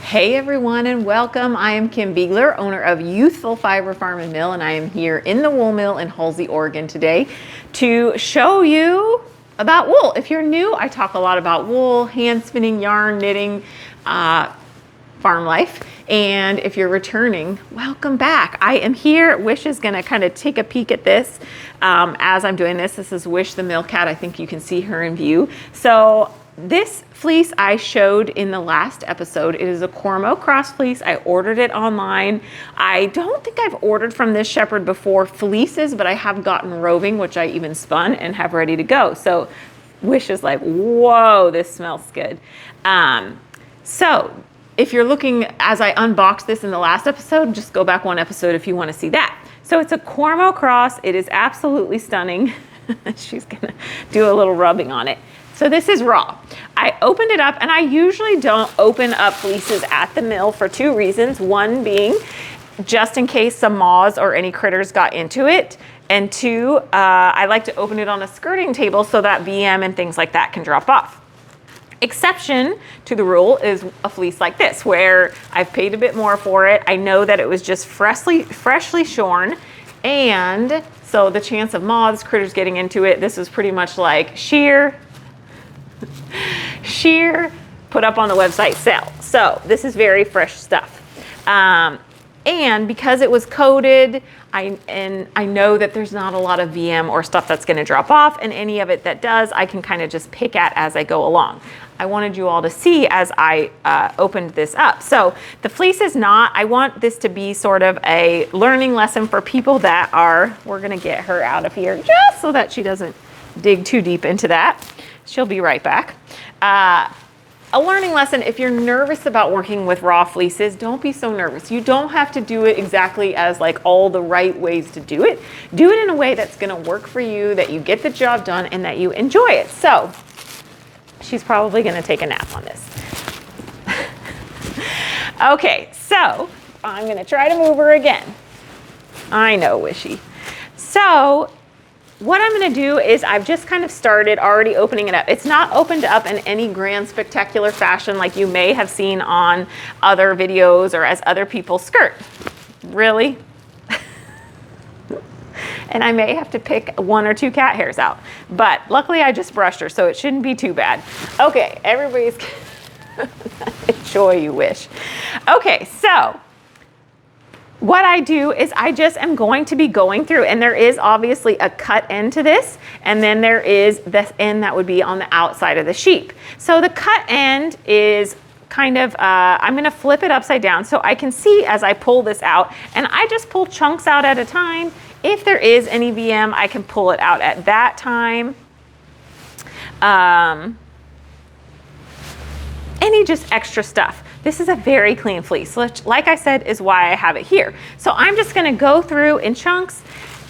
Hey everyone and welcome. I am Kim Beegler, owner of Ewethful Fiber Mill, and I am here in the wool mill in Halsey, Oregon today to show you about wool. If you're new, I talk a lot about wool, hand spinning, yarn, knitting, farm life. And if you're returning, welcome back. I am here. Wish is gonna kind of take a peek at this as I'm doing this. This is Wish the mill cat. I think you can see her in view. So this fleece I showed in the last episode. It is a Cormo cross fleece. I ordered it online. I don't think I've ordered from this shepherd before fleeces, but I have gotten roving, which I even spun and have ready to go. So Wish is like, whoa, this smells good. So if you're looking, as I unboxed this in the last episode, just go back one episode if you want to see that. So it's a Cormo cross. It is absolutely stunning. She's gonna do a little rubbing on it. So this is raw. I opened it up, and I usually don't open up fleeces at the mill for two reasons. One being just in case some moths or any critters got into it. And two, I like to open it on a skirting table so that VM and things like that can drop off. Exception to the rule is a fleece like this, where I've paid a bit more for it. I know that it was just freshly shorn, and so the chance of moths, critters getting into it, this is pretty much like sheer, put up on the website, sell. So this is very fresh stuff. And because it was coated, I know that there's not a lot of VM or stuff that's gonna drop off, and any of it that does, I can kind of just pick at as I go along. I wanted you all to see as I opened this up. So the fleece is not, I want this to be sort of a learning lesson for people that are, we're gonna get her out of here just so that she doesn't dig too deep into that. She'll be right back. A learning lesson, if you're nervous about working with raw fleeces, don't be so nervous. You don't have to do it exactly as like all the right ways to do it. Do it in a way that's gonna work for you, that you get the job done, and that you enjoy it. So she's probably gonna take a nap on this. Okay, so I'm gonna try to move her again. I know, Wishy. So what I'm gonna do is I've just kind of started already opening it up. It's not opened up in any grand spectacular fashion like you may have seen on other videos or as other people skirt. Really? And I may have to pick one or two cat hairs out. But luckily I just brushed her, so it shouldn't be too bad. Okay, everybody's enjoy, you Wish. Okay, so what I do is I just am going to be going through, and there is obviously a cut end to this, and then there is this end that would be on the outside of the sheep. So the cut end is kind of, I'm gonna flip it upside down so I can see as I pull this out, and I just pull chunks out at a time. If there is any VM, I can pull it out at that time. Any just extra stuff. This is a very clean fleece, which, like I said, is why I have it here. So I'm just gonna go through in chunks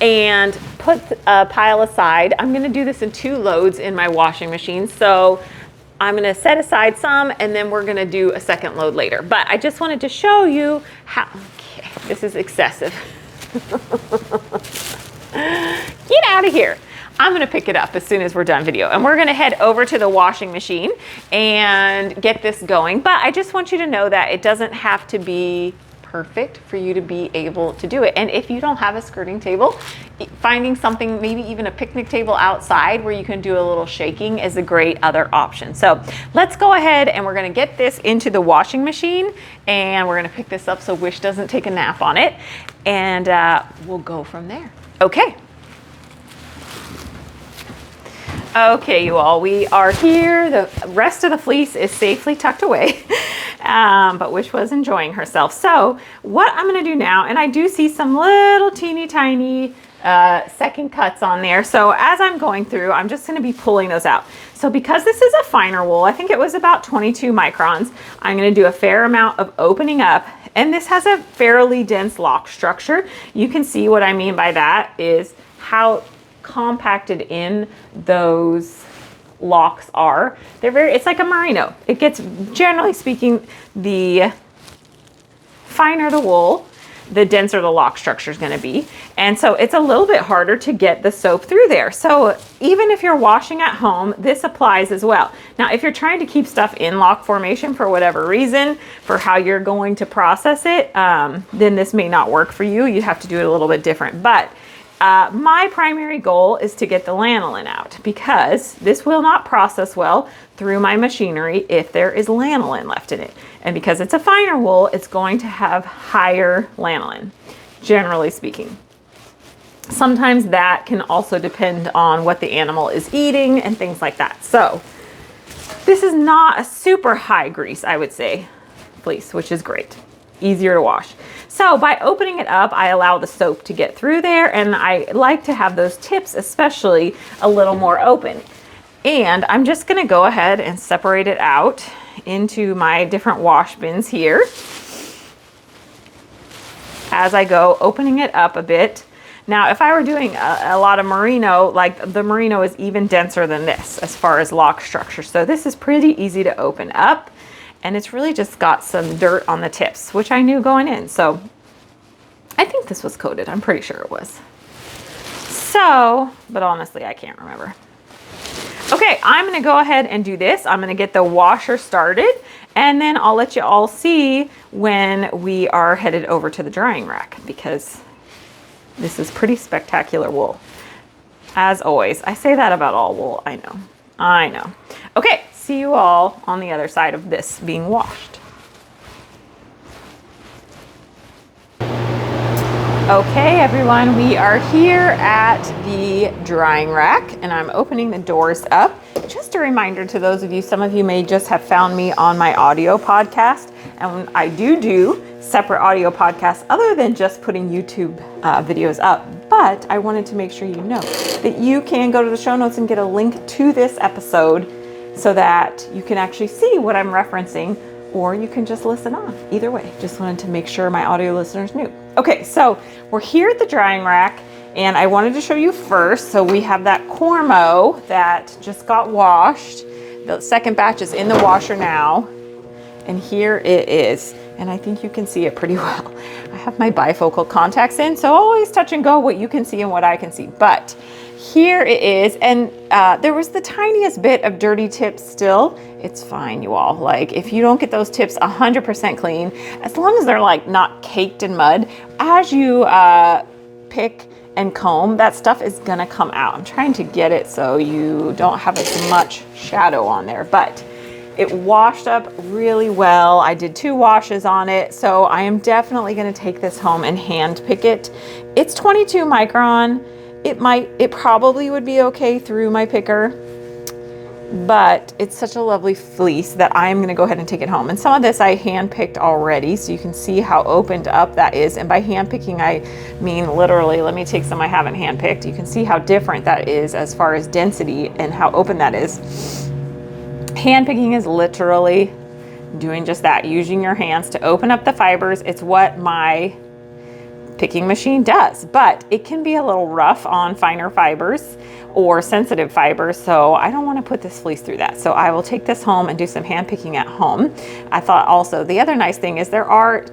and put a pile aside. I'm gonna do this in 2 loads in my washing machine. So I'm gonna set aside some, and then we're gonna do a second load later. But I just wanted to show you how, okay, this is excessive. Get out of here. I'm gonna pick it up as soon as we're done video, and we're gonna head over to the washing machine and get this going. But I just want you to know that it doesn't have to be perfect for you to be able to do it. And if you don't have a skirting table, finding something, maybe even a picnic table outside where you can do a little shaking, is a great other option. So let's go ahead and we're gonna get this into the washing machine, and we're gonna pick this up so Wish doesn't take a nap on it, and we'll go from there. Okay. Okay, you all, we are here. The rest of the fleece is safely tucked away, but Wish was enjoying herself. So what I'm gonna do now, and I do see some little teeny tiny second cuts on there. So as I'm going through, I'm just gonna be pulling those out. So because this is a finer wool, I think it was about 22 microns, I'm gonna do a fair amount of opening up. And this has a fairly dense lock structure. You can see what I mean by that is how compacted in those locks are. It's like a merino. It gets, generally speaking, the finer the wool, the denser the lock structure is going to be. And so it's a little bit harder to get the soap through there. So even if you're washing at home, this applies as well. Now, if you're trying to keep stuff in lock formation for whatever reason, for how you're going to process it, then this may not work for you. You have to do it a little bit different. But my primary goal is to get the lanolin out, because this will not process well through my machinery if there is lanolin left in it. And because it's a finer wool, it's going to have higher lanolin, generally speaking. Sometimes that can also depend on what the animal is eating and things like that. So this is not a super high grease, I would say, fleece, which is great. Easier to wash. So by opening it up, I allow the soap to get through there, and I like to have those tips especially a little more open. And I'm just going to go ahead and separate it out into my different wash bins here as I go, opening it up a bit. Now, if I were doing a lot of merino, like the merino is even denser than this as far as lock structure. So this is pretty easy to open up, and it's really just got some dirt on the tips, which I knew going in. So I think this was coated. I'm pretty sure it was. So, but honestly, I can't remember. Okay, I'm going to go ahead and do this. I'm going to get the washer started, and then I'll let you all see when we are headed over to the drying rack, because this is pretty spectacular wool. As always, I say that about all wool. I know. Okay, see you all on the other side of this being washed. Okay, everyone, we are here at the drying rack, and I'm opening the doors up. Just a reminder to those of you, some of you may just have found me on my audio podcast, and I do separate audio podcasts other than just putting YouTube videos up. But I wanted to make sure you know that you can go to the show notes and get a link to this episode so that you can actually see what I'm referencing, or you can just listen on. Either way, just wanted to make sure my audio listeners knew. Okay, so we're here at the drying rack, and I wanted to show you first. So we have that Cormo that just got washed. The second batch is in the washer now, and here it is. And I think you can see it pretty well. I have my bifocal contacts in, so always touch and go what you can see and what I can see. But here it is, and there was the tiniest bit of dirty tips still. It's fine, you all. Like, if you don't get those tips 100% clean, as long as they're like not caked in mud, as you pick and comb, that stuff is gonna come out. I'm trying to get it so you don't have as much shadow on there, but it washed up really well. I did 2 washes on it, so I am definitely gonna take this home and hand pick it. It's 22 micron. It probably would be okay through my picker, but it's such a lovely fleece that I'm gonna go ahead and take it home. And some of this I hand picked already, so you can see how opened up that is. And by hand picking, I mean literally, let me take some I haven't hand picked. You can see how different that is as far as density and how open that is. Hand picking is literally doing just that, using your hands to open up the fibers. It's what my picking machine does, but it can be a little rough on finer fibers or sensitive fibers, so I don't want to put this fleece through that. So I will take this home and do some hand picking at home. I thought also the other nice thing is there are,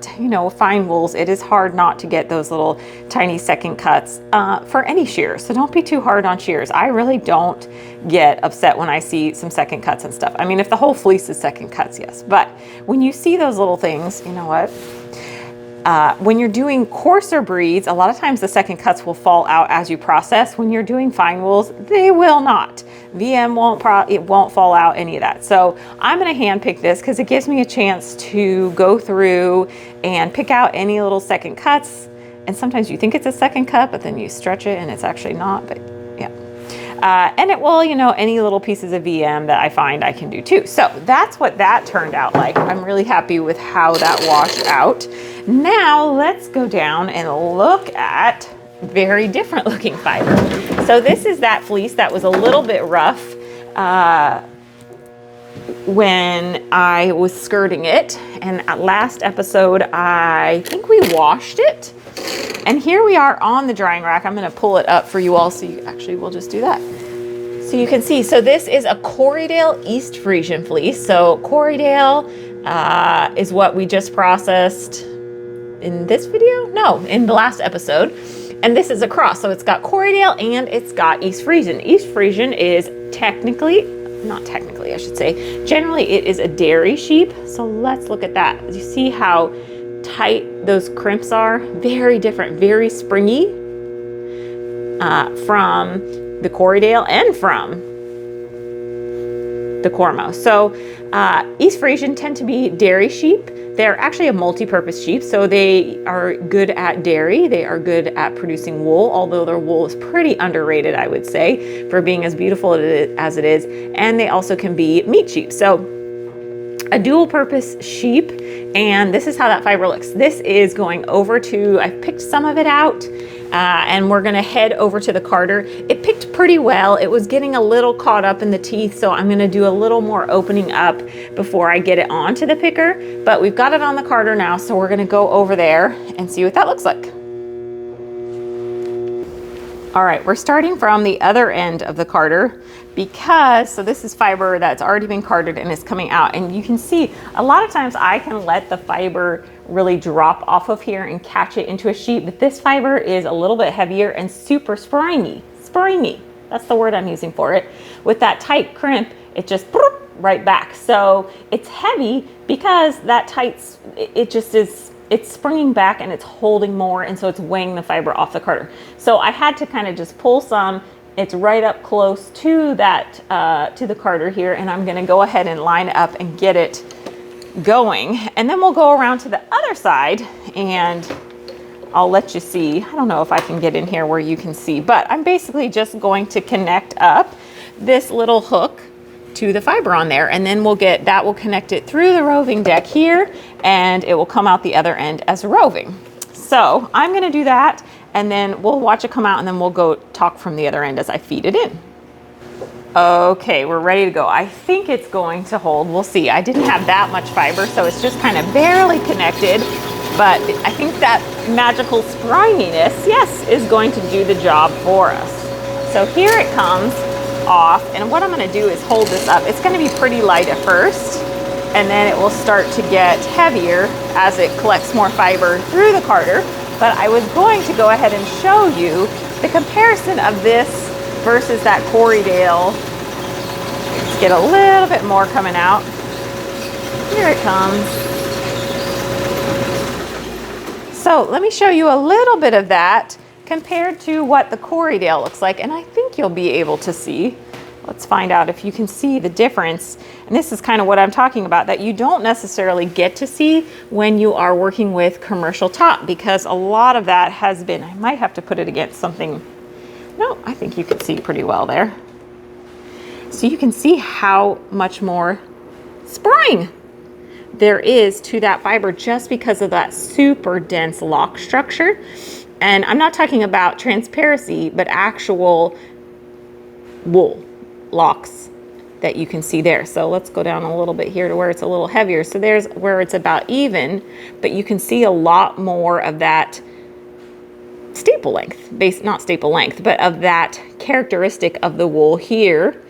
fine wools. It is hard not to get those little tiny second cuts for any shears, so don't be too hard on shears. I really don't get upset when I see some second cuts and stuff. I mean, if the whole fleece is second cuts, yes, but when you see those little things, you know what? When you're doing coarser breeds, a lot of times the second cuts will fall out as you process. When you're doing fine wools, they will not. VM won't fall out, any of that. So I'm gonna hand pick this because it gives me a chance to go through and pick out any little second cuts. And sometimes you think it's a second cut, but then you stretch it and it's actually not, but yeah. And it will, any little pieces of VM that I find I can do too. So that's what that turned out like. I'm really happy with how that washed out. Now let's go down and look at very different looking fiber. So this is that fleece that was a little bit rough when I was skirting it. And at last episode, I think we washed it. And here we are on the drying rack. I'm gonna pull it up for you all, so we'll just do that. So you can see, so this is a Corydale East Frisian fleece. So Corydale is what we just processed in this video? No, in the last episode. And this is a cross, so it's got corydale and it's got East Frisian. East Frisian is not technically, I should say, generally it is a dairy sheep. So let's look at that. You see how tight those crimps are? Very different, very springy from the corydale and from the Cormo. So East Frisian tend to be dairy sheep. They're actually a multi-purpose sheep, so they are good at dairy. They are good at producing wool, although their wool is pretty underrated, I would say, for being as beautiful as it is. And they also can be meat sheep. So a dual purpose sheep, and this is how that fiber looks. This is going over to, I've picked some of it out, and we're gonna head over to the carder. It picked pretty well. It was getting a little caught up in the teeth, so I'm gonna do a little more opening up before I get it onto the picker, but we've got it on the carder now, so we're gonna go over there and see what that looks like. All right, we're starting from the other end of the carder so this is fiber that's already been carded and is coming out. And you can see a lot of times I can let the fiber really drop off of here and catch it into a sheet, but this fiber is a little bit heavier and super springy. That's the word I'm using for it. With that tight crimp, it just right back. So it's heavy because that it's springing back and it's holding more, and so it's weighing the fiber off the carder. So I had to kind of just pull some. It's right up close to that, to the carder here, and I'm gonna go ahead and line it up and get it going. And then we'll go around to the other side and I'll let you see. I don't know if I can get in here where you can see, but I'm basically just going to connect up this little hook to the fiber on there, and then that will connect it through the roving deck here, and it will come out the other end as a roving. So I'm gonna do that, and then we'll watch it come out, and then we'll go talk from the other end as I feed it in. Okay, we're ready to go. I think it's going to hold. We'll see. I didn't have that much fiber, so it's just kind of barely connected, but I think that magical springiness, yes, is going to do the job for us. So here it comes off, and what I'm going to do is hold this up. It's going to be pretty light at first, and then it will start to get heavier as it collects more fiber through the carder. But I was going to go ahead and show you the comparison of this versus that corydale. Let's get a little bit more coming out. Here it comes. So let me show you a little bit of that compared to what the corydale looks like, and I think you'll be able to see. Let's find out if you can see the difference. And this is kind of what I'm talking about, that you don't necessarily get to see when you are working with commercial top, because a lot of that has been, I might have to put it against something. No, I think you can see pretty well there. So you can see how much more spring there is to that fiber just because of that super dense lock structure. And I'm not talking about transparency, but actual wool locks that you can see there. So let's go down a little bit here to where it's a little heavier. So there's where it's about even, but you can see a lot more of that staple length, not staple length, but of that characteristic of the wool here.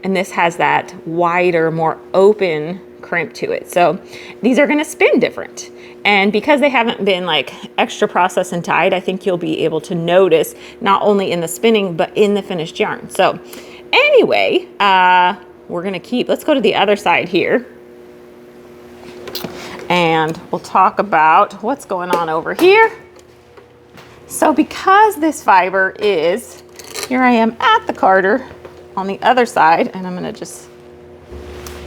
And this has that wider, more open crimp to it. So these are going to spin different. And because they haven't been like extra processed and dyed, I think you'll be able to notice not only in the spinning, but in the finished yarn. So anyway, we're going to let's go to the other side here. And we'll talk about what's going on over here. So because this fiber is, here I am at the carder on the other side, and I'm going to just,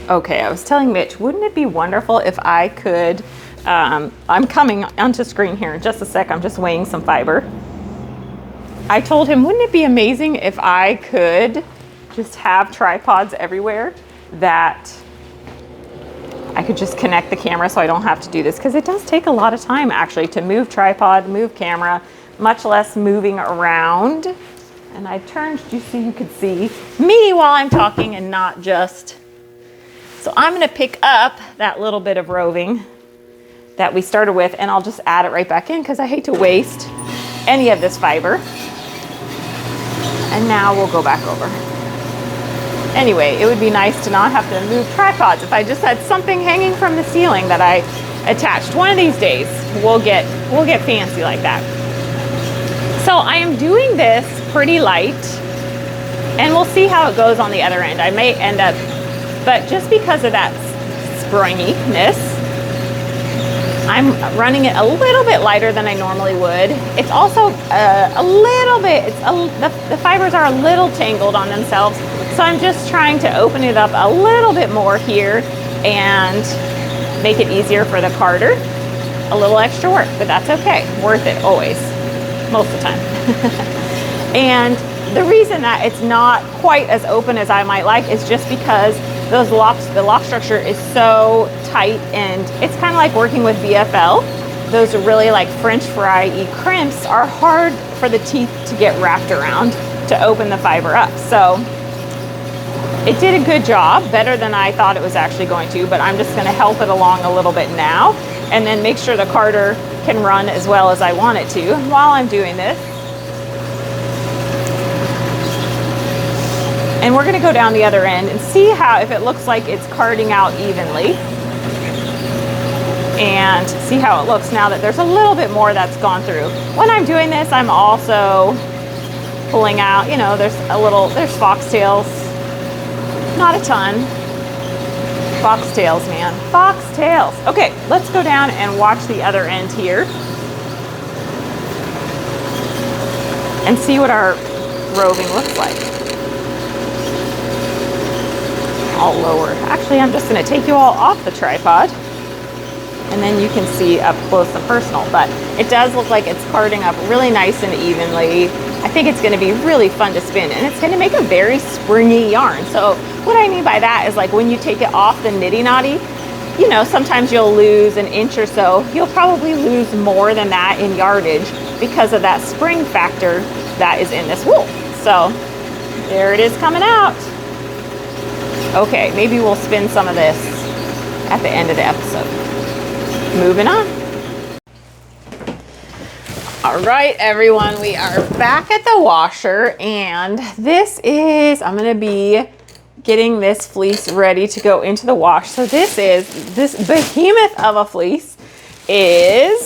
okay, I was telling Mitch, wouldn't it be wonderful if I could, I'm coming onto screen here in just a sec. I'm just weighing some fiber. I told him, wouldn't it be amazing if I could just have tripods everywhere that I could just connect the camera so I don't have to do this, because it does take a lot of time actually to move tripod, move camera, much less moving around. And I turned just so you could see me while I'm talking and not just. So I'm going to pick up that little bit of roving that we started with, and I'll just add it right back in because I hate to waste any of this fiber. And now we'll go back over. Anyway, it would be nice to not have to move tripods. If I just had something hanging from the ceiling that I attached. One of these days we'll get fancy like that. So I am doing this pretty light, and we'll see how it goes on the other end. I may end up, but just because of that springiness, I'm running it a little bit lighter than I normally would. It's also a little bit, the fibers are a little tangled on themselves, so I'm just trying to open it up a little bit more here and make it easier for the carder. A little extra work, but that's okay. Worth it always, most of the time. And the reason that it's not quite as open as I might like is just because the lock structure is so tight, and it's kind of like working with VFL. Those are really like French fry-y crimps are hard for the teeth to get wrapped around to open the fiber up. So it did a good job, better than I thought it was actually going to, but I'm just gonna help it along a little bit now and then make sure the carder can run as well as I want it to while I'm doing this. And we're gonna go down the other end and see if it looks like it's carding out evenly. And see how it looks now that there's a little bit more that's gone through. When I'm doing this, I'm also pulling out, you know, there's foxtails. Not a ton. Foxtails, man. Foxtails. Okay, let's go down and watch the other end here. And see what our roving looks like. All lower. Actually, I'm just going to take you all off the tripod, and then you can see up close and personal. But it does look like it's carding up really nice and evenly. I think it's going to be really fun to spin, and it's going to make a very springy yarn. So what I mean by that is, like, when you take it off the nitty knotty, you know, sometimes you'll lose an inch or so. You'll probably lose more than that in yardage because of that spring factor that is in this wool. So there it is coming out. Okay, maybe we'll spin some of this at the end of the episode. Moving on. All right, everyone, we are back at the washer, and this is, I'm gonna be getting this fleece ready to go into the wash. So this behemoth of a fleece is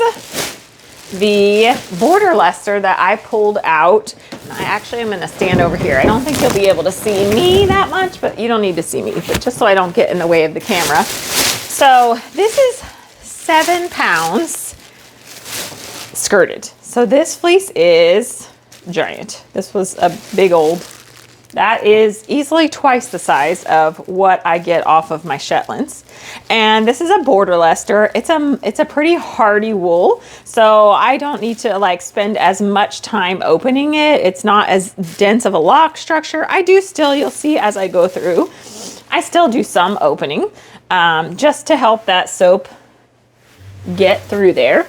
the border Leicester that I pulled out. I actually am gonna stand over here. I don't think you'll be able to see me that much, but you don't need to see me, but just so I don't get in the way of the camera. So this is 7 pounds skirted. So this fleece is giant. This was a big old, that is easily twice the size of what I get off of my Shetlands. And this is a border Leicester. It's a pretty hardy wool, so I don't need to like spend as much time opening it. It's not as dense of a lock structure. I do still, you'll see as I go through, I still do some opening just to help that soap get through there.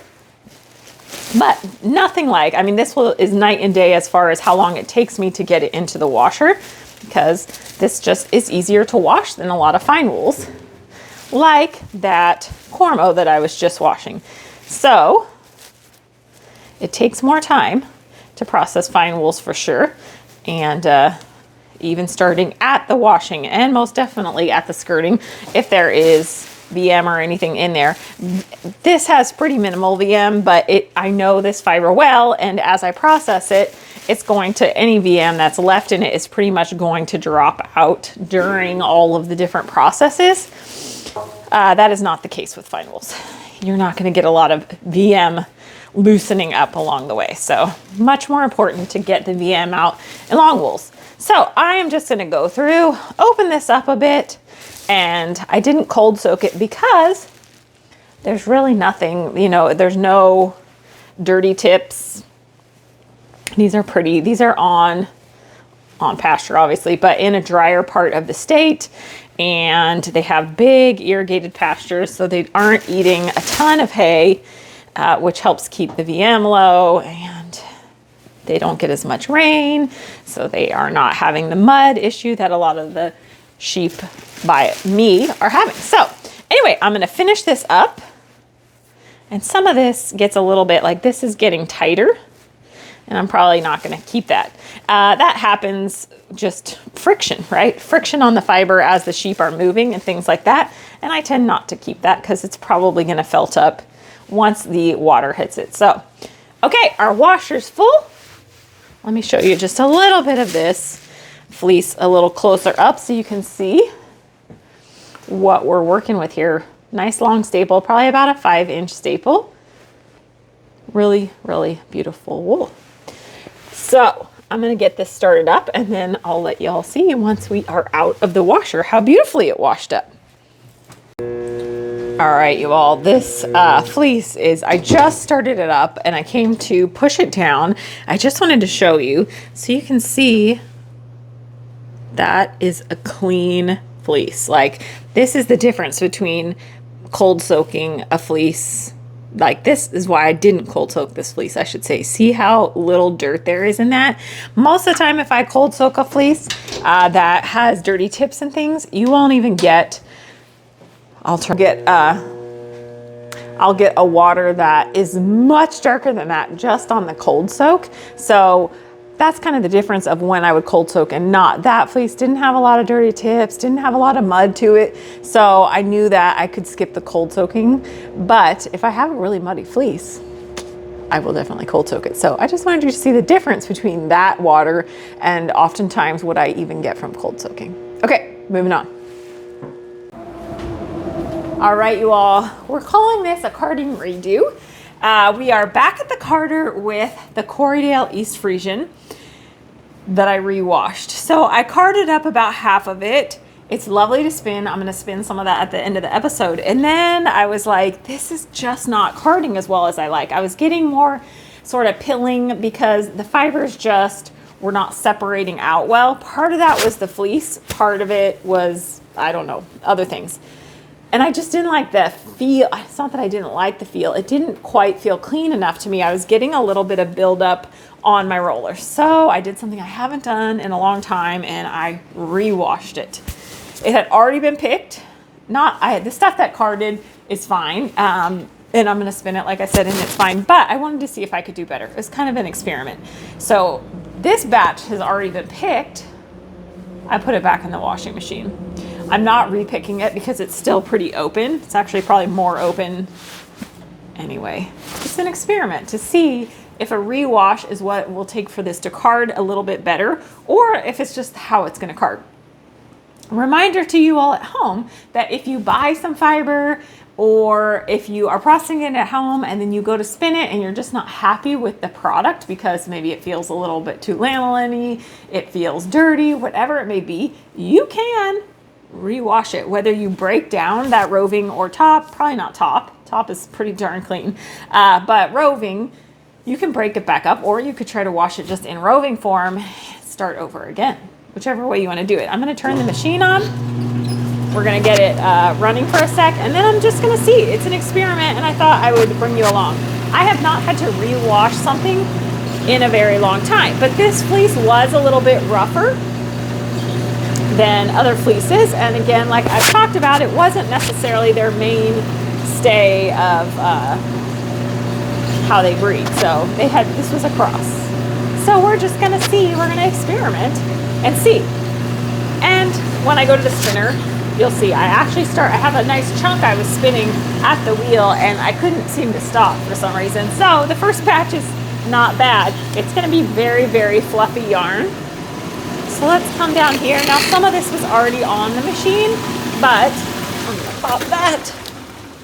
But nothing like, I mean, this is night and day as far as how long it takes me to get it into the washer, because this just is easier to wash than a lot of fine wools, like that Cormo that I was just washing. So it takes more time to process fine wools for sure. And even starting at the washing, and most definitely at the skirting, if there is VM or anything in there. This has pretty minimal VM, but I know this fiber well, and as I process it, it's going to, any VM that's left in it is pretty much going to drop out during all of the different processes. That is not the case with fine wools. You're not going to get a lot of VM loosening up along the way. So much more important to get the VM out in long wools. So I am just going to go through, open this up a bit. And I didn't cold soak it because there's really nothing, you know, there's no dirty tips. These are pretty, these are on pasture obviously, but in a drier part of the state, and they have big irrigated pastures, so they aren't eating a ton of hay, which helps keep the VM low, and they don't get as much rain, so they are not having the mud issue that a lot of the sheep by me are having. So anyway, I'm gonna finish this up, and some of this gets a little bit like, this is getting tighter and I'm probably not going to keep that. That happens just friction, right? Friction on the fiber as the sheep are moving and things like that. And I tend not to keep that because it's probably going to felt up once the water hits it. So, okay, our washer's full. Let me show you just a little bit of this fleece a little closer up so you can see what we're working with here. Nice long staple, probably about a 5-inch staple. Really, really beautiful wool. So I'm gonna get this started up and then I'll let y'all see once we are out of the washer how beautifully it washed up. All right, you all, this fleece is, I just started it up and I came to push it down. I just wanted to show you so you can see that is a clean fleece. Like, this is the difference between cold soaking a fleece. Like, this is why I didn't cold soak this fleece, I should say. See how little dirt there is in that? Most of the time, if I cold soak a fleece that has dirty tips and things, you won't even get, I'll get a water that is much darker than that just on the cold soak. So that's kind of the difference of when I would cold soak and not. That fleece didn't have a lot of dirty tips, didn't have a lot of mud to it. So I knew that I could skip the cold soaking. But if I have a really muddy fleece, I will definitely cold soak it. So I just wanted you to see the difference between that water and oftentimes what I even get from cold soaking. Okay, moving on. All right, you all, we're calling this a carding redo. We are back at the carder with the Corydale East Frisian that I rewashed. So I carded up about half of it. It's lovely to spin. I'm gonna spin some of that at the end of the episode. And then I was like, this is just not carding as well as I like. I was getting more sort of pilling because the fibers just were not separating out well. Part of that was the fleece. Part of it was, I don't know, other things. And I just didn't like the feel. It's not that I didn't like the feel. It didn't quite feel clean enough to me. I was getting a little bit of buildup on my roller. So I did something I haven't done in a long time and I rewashed it. It had already been picked. The stuff that carded is fine. And I'm gonna spin it like I said and it's fine. But I wanted to see if I could do better. It was kind of an experiment. So this batch has already been picked. I put it back in the washing machine. I'm not repicking it because it's still pretty open. It's actually probably more open anyway. It's an experiment to see if a rewash is what it will take for this to card a little bit better or if it's just how it's gonna card. A reminder to you all at home that if you buy some fiber or if you are processing it at home and then you go to spin it and you're just not happy with the product because maybe it feels a little bit too lanolin-y, it feels dirty, whatever it may be, you can rewash it. Whether you break down that roving or top, probably not top. Top is pretty darn clean. But roving, you can break it back up or you could try to wash it just in roving form, start over again, whichever way you want to do it. I'm going to turn the machine on. We're going to get it running for a sec and then I'm just going to see. It's an experiment and I thought I would bring you along. I have not had to rewash something in a very long time, but this fleece was a little bit rougher than other fleeces. And again, like I've talked about, it wasn't necessarily their mainstay of how they breed. So this was a cross. So we're just gonna see, we're gonna experiment and see. And when I go to the spinner, you'll see I have a nice chunk I was spinning at the wheel and I couldn't seem to stop for some reason. So the first batch is not bad. It's gonna be very, very fluffy yarn. So let's come down here. Now some of this was already on the machine, but I'm gonna pop that,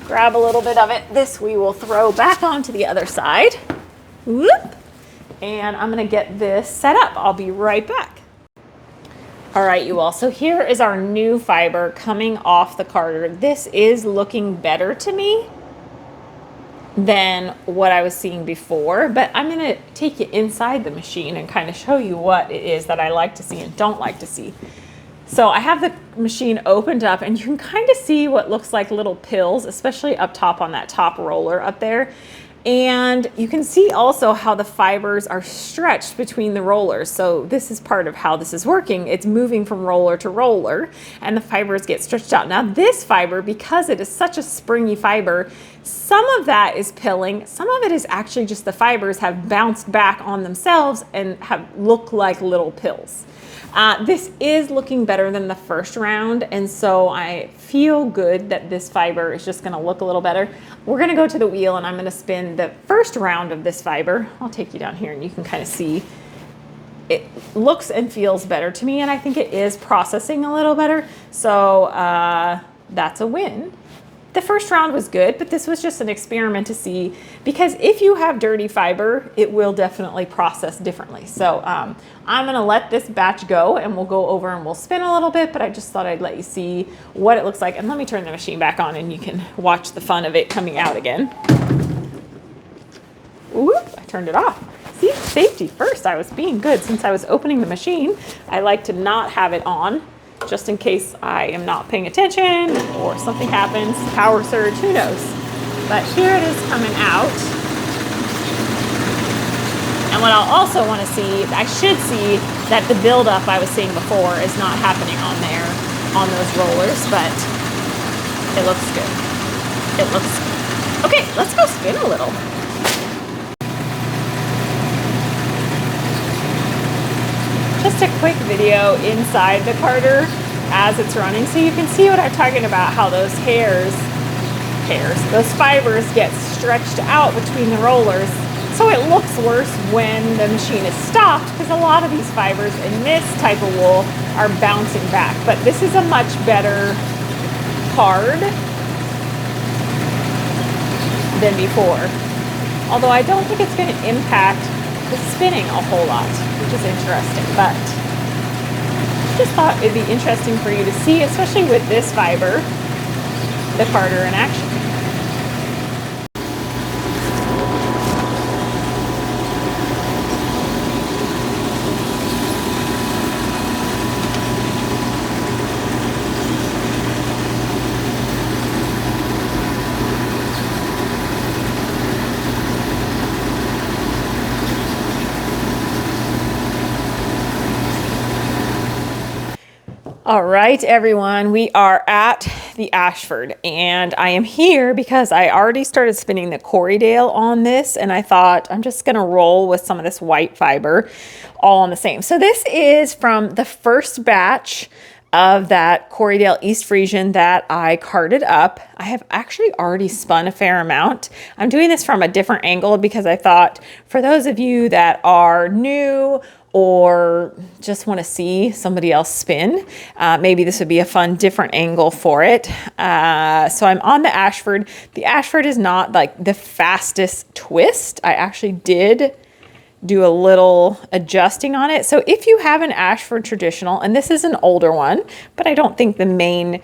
grab a little bit of it. This we will throw back onto the other side. Whoop. And I'm gonna get this set up. I'll be right back. All right, you all, so here is our new fiber coming off the carder. This is looking better to me than what I was seeing before, but I'm gonna take you inside the machine and kind of show you what it is that I like to see and don't like to see. So I have the machine opened up and you can kind of see what looks like little pills, especially up top on that top roller up there. And you can see also how the fibers are stretched between the rollers. So this is part of how this is working. It's moving from roller to roller and the fibers get stretched out. Now this fiber, because it is such a springy fiber, some of that is pilling. Some of it is actually just the fibers have bounced back on themselves and have look like little pills. This is looking better than the first round, and so I feel good that this fiber is just gonna look a little better. We're gonna go to the wheel and I'm gonna spin the first round of this fiber. I'll take you down here and you can kind of see it looks and feels better to me, and I think it is processing a little better. So that's a win. The first round was good, but this was just an experiment to see, because if you have dirty fiber, it will definitely process differently. So I'm gonna let this batch go and we'll go over and we'll spin a little bit, but I just thought I'd let you see what it looks like. And let me turn the machine back on and you can watch the fun of it coming out again. Whoop, I turned it off. See, safety first. I was being good since I was opening the machine. I like to not have it on, just in case I am not paying attention or something happens, power surge, who knows. But here it is coming out. And what I'll also want to see, I should see that the buildup I was seeing before is not happening on there, on those rollers, but it looks good. It looks good. Okay, let's go spin a little. Just a quick video inside the carder as it's running, so you can see what I'm talking about, how those those fibers get stretched out between the rollers. So it looks worse when the machine is stopped, because a lot of these fibers in this type of wool are bouncing back. But this is a much better card than before. Although I don't think it's going to impact the spinning a whole lot, which is interesting, but just thought it'd be interesting for you to see, especially with this fiber, the carder in action. All right, everyone, we are at the Ashford, and I am here because I already started spinning the corydale on this, and I thought I'm just gonna roll with some of this white fiber all on the same. So this is from the first batch of that corydale East Frisian that I carded up. I have actually already spun a fair amount. I'm doing this from a different angle because I thought for those of you that are new or just want to see somebody else spin, maybe this would be a fun different angle for it. So I'm on the Ashford. The Ashford is not like the fastest twist. I actually did do a little adjusting on it. So if you have an Ashford traditional, and this is an older one, but I don't think the main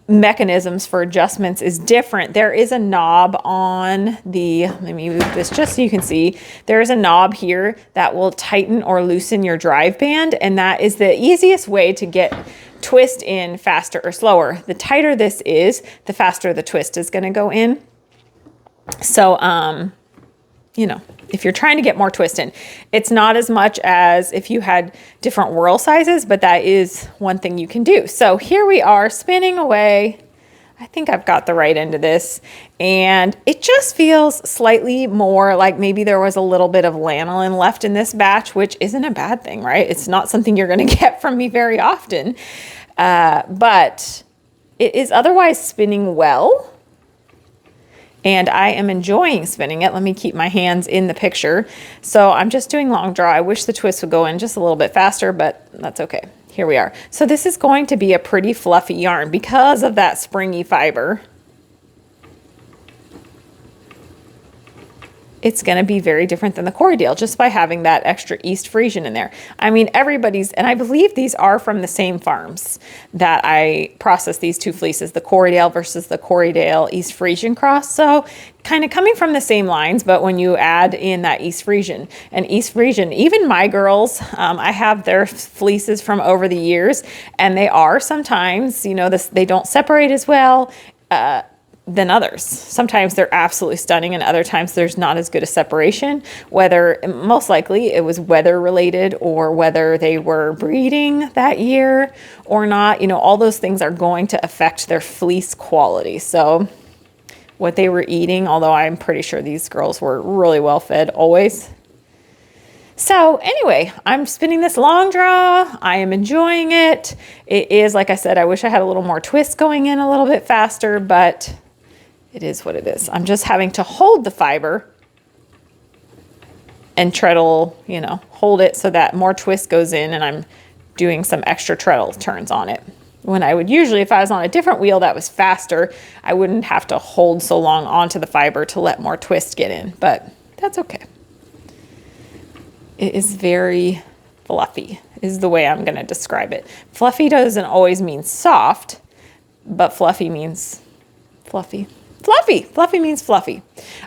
mechanisms for adjustments is different. There is a knob on the, let me move this just so you can see, there is a knob here that will tighten or loosen your drive band, and that is the easiest way to get twist in faster or slower. The tighter this is, the faster the twist is going to go in. So you know, if you're trying to get more twist in, it's not as much as if you had different whirl sizes, but that is one thing you can do. So here we are spinning away. I think I've got the right end of this, and it just feels slightly more like maybe there was a little bit of lanolin left in this batch, which isn't a bad thing, right? It's not something you're going to get from me very often, but it is otherwise spinning well. And I am enjoying spinning it. Let me keep my hands in the picture. So I'm just doing long draw. I wish the twist would go in just a little bit faster, but that's okay. Here we are. So this is going to be a pretty fluffy yarn because of that springy fiber. It's going to be very different than the corydale just by having that extra East Frisian in there. I mean, everybody's, and I believe these are from the same farms that I processed these two fleeces, the corydale versus the corydale East Frisian cross. So kind of coming from the same lines, but when you add in that East Frisian, and East Frisian, even my girls, I have their fleeces from over the years, and they are sometimes, you know, they don't separate as well. than others. Sometimes they're absolutely stunning and other times there's not as good a separation, whether most likely it was weather related or whether they were breeding that year or not. You know, all those things are going to affect their fleece quality. So what they were eating, although I'm pretty sure these girls were really well fed always. So anyway, I'm spinning this long draw. I am enjoying it. It is, like I said, I wish I had a little more twist going in a little bit faster, but it is what it is. I'm just having to hold the fiber and treadle, you know, hold it so that more twist goes in, and I'm doing some extra treadle turns on it. When I would usually, if I was on a different wheel that was faster, I wouldn't have to hold so long onto the fiber to let more twist get in, but that's okay. It is very fluffy, is the way I'm going to describe it. Fluffy doesn't always mean soft, but fluffy means fluffy. Fluffy means fluffy.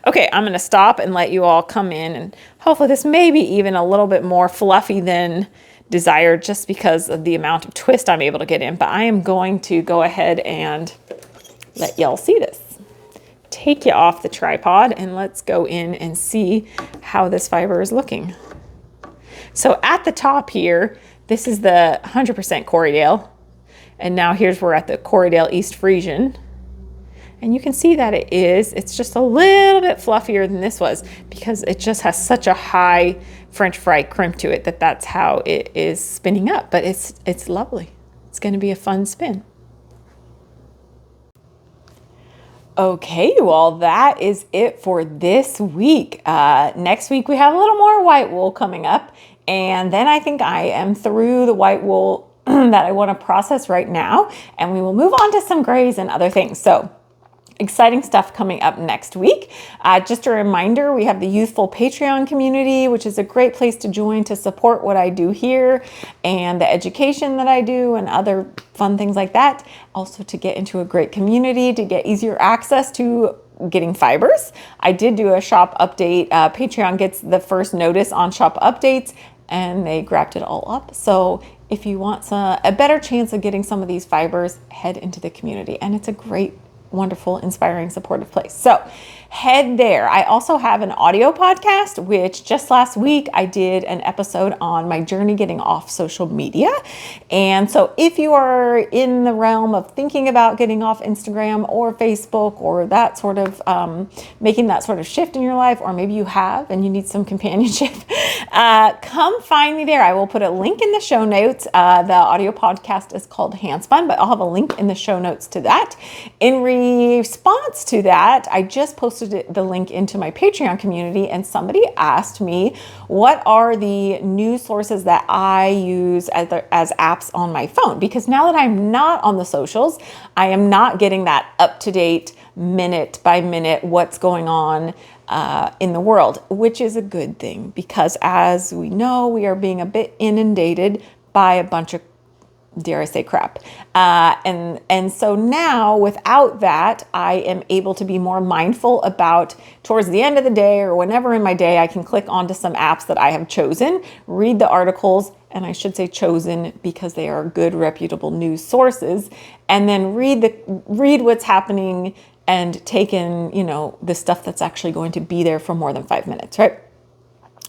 Okay, I'm going to stop and let you all come in, and hopefully this may be even a little bit more fluffy than desired just because of the amount of twist I'm able to get in. But I am going to go ahead and let y'all see this. Take you off the tripod and let's go in and see how this fiber is looking. So at the top here, this is the 100% corydale. And now here's we're at the corydale East Frisian. And you can see that it's just a little bit fluffier than this was because it just has such a high French fry crimp to it that's how it is spinning up. But it's lovely. It's going to be a fun spin. Okay, well, that is it for this week. Next week, we have a little more white wool coming up. And then I think I am through the white wool that I want to process right now. And we will move on to some grays and other things. So exciting stuff coming up next week. Just a reminder, we have the Ewethful Patreon community, which is a great place to join to support what I do here and the education that I do and other fun things like that. Also to get into a great community, to get easier access to getting fibers. I did do a shop update. Patreon gets the first notice on shop updates and they grabbed it all up. So if you want a better chance of getting some of these fibers, head into the community. And it's a great, wonderful, inspiring, supportive place. So head there. I also have an audio podcast, which just last week I did an episode on my journey getting off social media. And so if you are in the realm of thinking about getting off Instagram or Facebook or that sort of making that sort of shift in your life, or maybe you have and you need some companionship, come find me there. I will put a link in the show notes. The audio podcast is called Handspin, but I'll have a link in the show notes to that. In response to that, I just posted the link into my Patreon community, and somebody asked me what are the news sources that I use as apps on my phone, because now that I'm not on the socials, I am not getting that up-to-date minute by minute what's going on in the world, which is a good thing because as we know, we are being a bit inundated by a bunch of, dare I say, crap. And so now without that, I am able to be more mindful about towards the end of the day or whenever in my day, I can click onto some apps that I have chosen, read the articles, and I should say chosen because they are good, reputable news sources, and then read what's happening and take in, you know, the stuff that's actually going to be there for more than 5 minutes, right?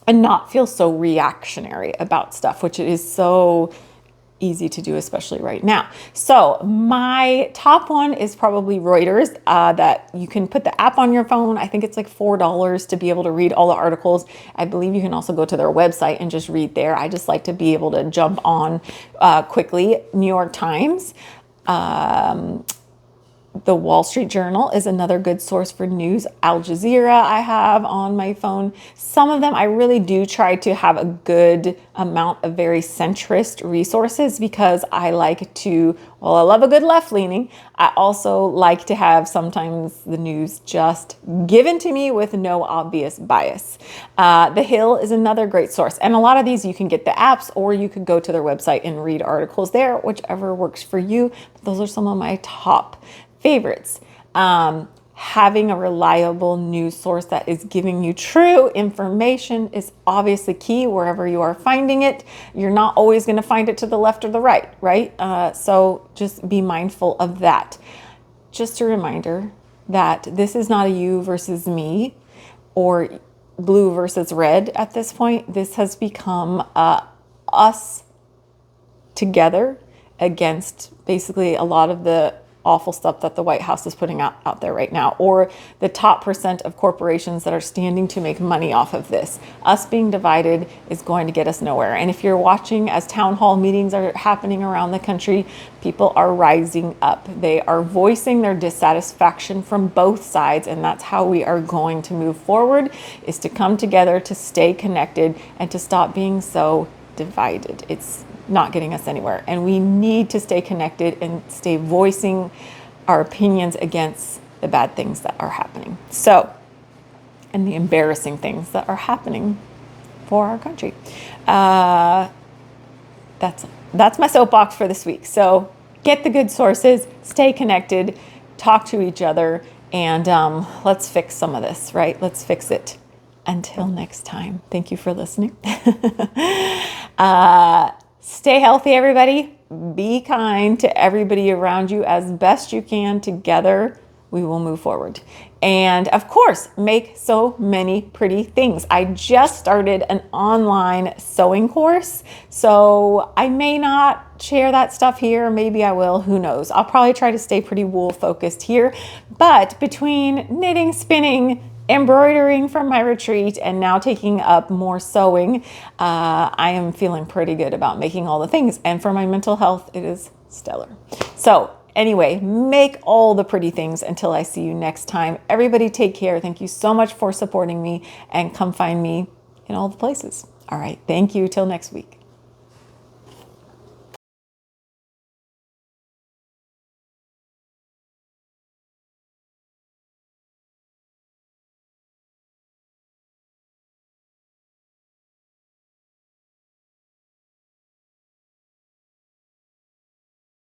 And not feel so reactionary about stuff, which is so easy to do, especially right now. So my top one is probably Reuters, that you can put the app on your phone. I think it's like $4 to be able to read all the articles. I believe you can also go to their website and just read there. I just like to be able to jump on quickly. New York Times, the Wall Street Journal is another good source for news. Al Jazeera I have on my phone. Some of them I really do try to have a good amount of very centrist resources because I like to, well, I love a good left leaning. I also like to have sometimes the news just given to me with no obvious bias. The Hill is another great source. And a lot of these you can get the apps or you could go to their website and read articles there, whichever works for you. But those are some of my top favorites. Having a reliable news source that is giving you true information is obviously key wherever you are finding it. You're not always going to find it to the left or the right? So just be mindful of that. Just a reminder, that this is not a you versus me or blue versus red at this point. This has become us together against basically a lot of the awful stuff that the White House is putting out there right now, or the top % of corporations that are standing to make money off of this. Us being divided is going to get us nowhere. And if you're watching as town hall meetings are happening around the country, people are rising up. They are voicing their dissatisfaction from both sides, and that's how we are going to move forward, is to come together, to stay connected, and to stop being so divided. It's not getting us anywhere. And we need to stay connected and stay voicing our opinions against the bad things that are happening. So, and the embarrassing things that are happening for our country. That's my soapbox for this week. So get the good sources, stay connected, talk to each other, and let's fix some of this, right? Let's fix it. Until next time, thank you for listening. Stay healthy, everybody. Be kind to everybody around you as best you can. Together, we will move forward. And of course, make so many pretty things. I just started an online sewing course, so I may not share that stuff here. Maybe I will, who knows. I'll probably try to stay pretty wool focused here. But between knitting, spinning, embroidering from my retreat, and now taking up more sewing, I am feeling pretty good about making all the things. And for my mental health, it is stellar. So anyway, make all the pretty things until I see you next time. Everybody take care. Thank you so much for supporting me, and come find me in all the places. All right. Thank you. Till next week.